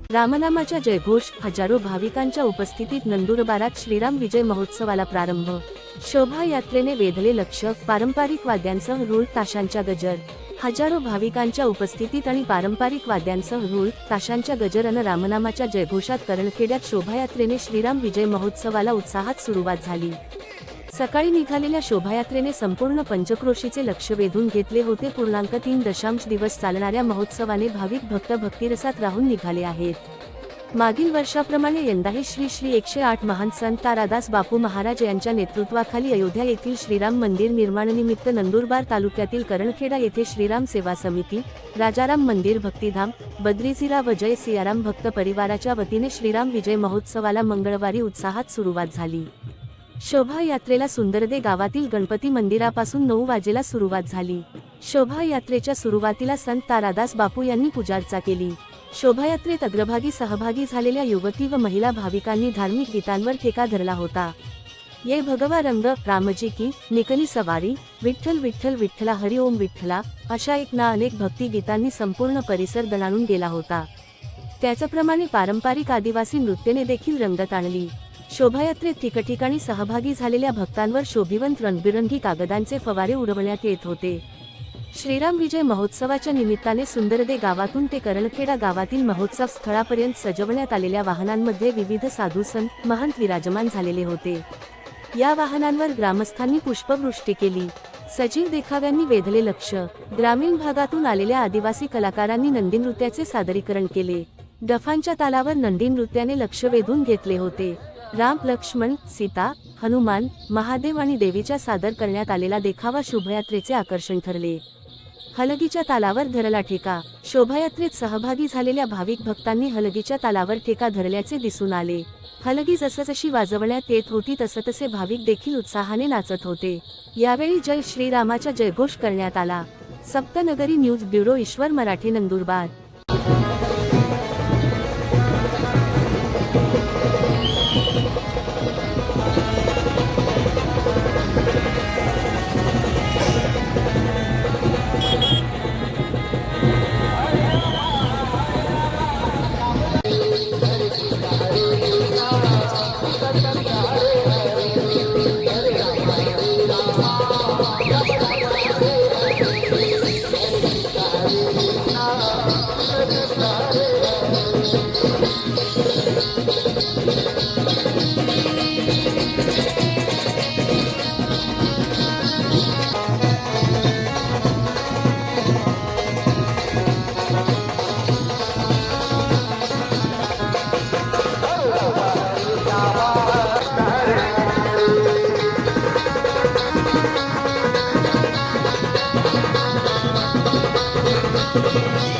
रामनामाच्या जयघोष, हजारो भाविकांच्या उपस्थितीत नंदुरबारात श्रीराम विजय महोत्सवाला प्रारंभ। शोभायात्रेने वेधले लक्ष, पारंपरिक वाद्यांसह रूळ ताशांच्या गजर। हजारो भाविकांच्या उपस्थितीत आणि पारंपरिक वाद्यांसह रूळ ताशांच्या गजरानं रामनामाच्या जयघोषात करणखेड्यात शोभायात्रेने श्रीराम विजय महोत्सवाला उत्साहात सुरुवात झाली। सकाळी निघालेल्या शोभायात्रेने संपूर्ण पंचक्रोशीचे लक्ष वेधून घेतले होते। 3.3 दिवस चालणाऱ्या महोत्सवाने भाविक भक्त भक्तिरसात राहून निघाले आहेत। मागील वर्षाप्रमाणे यंदाही श्री 108 महान संत तारादास बापू महाराज यांच्या नेतृत्वाखाली अयोध्या येथील श्रीराम मंदिर निर्माणानिमित्त नंदुरबार तालुक्यातील करणखेडा येथे श्रीराम सेवा समिती, राजाराम मंदिर भक्तिधाम, बद्रीझिरा व जय सियाराम भक्त परिवाराच्या वतीने श्रीराम विजय महोत्सवाला मंगळवारी उत्साहात सुरुवात झाली। शोभायात्रेला सुंदरदे गावातील गणपती मंदिरापासून 9 वाजेला सुरुवात झाली। शोभायात्रेच्या सुरुवातीला संत तारादास बापू यांनी पूजार्चा केली। शोभायात्रेत अग्रभागी सहभागी झालेल्या युवती व महिला भाविकांनी धार्मिक गीतांवर ठेका धरला होता। ये भगवा रंग, रामजी की, निकली सवारी, विठ्ठल विठ्ठल विठ्ठला, हरि ओम विठ्ठला अशा अनेक भक्ती गीतांनी संपूर्ण परिसर दणाणून गेला होता। त्याचप्रमाणे पारंपरिक आदिवासी नृत्याने देखील रंगत आणली। शोभायात्रेत ठिकठिकाणी सहभागी झालेल्या भक्तांवर शोभिवंत रंगबिरंगी कागदांचे फवारे उडवण्यात येत होते। श्रीराम विजय महोत्सवाच्या निमित्ताने सुंदरदे गावातून ते करणखेडा गावातील महोत्सव स्थळापर्यंत सजवण्यात आलेल्या वाहनांमध्ये विविध साधू संत महंत विराजमान झालेले होते। या वाहनांवर ग्रामस्थांनी पुष्पवृष्टी केली। सजीव देखाव्यांनी वेधले लक्ष। ग्रामीण भागातून आलेल्या आदिवासी कलाकारांनी नंदी नृत्याचे सादरीकरण केले। डफांच्या तालावर नंदी नृत्याने लक्ष वेधून घेतले होते। राम, लक्ष्मण, सीता, हनुमान, महादेव आणि देवीच्या सादर करण्यात आलेला देखावा शोभायात्रेचे आकर्षण ठरले। हलगीच्या तालावर धरला ठेका। शोभायात्रेत सहभागी झालेल्या भाविक भक्तांनी हलगीच्या तालावर ठेका धरल्याचे दिसून आले। हलगी जसजशी वाजवण्यात येत होती तसतसे भाविक देखील उत्साहाने नाचत होते। यावेळी जय श्रीरामाचा जयघोष करण्यात आला। Saptanagari news bureau, Ishwar Marathe, Nandurbar. Thank you.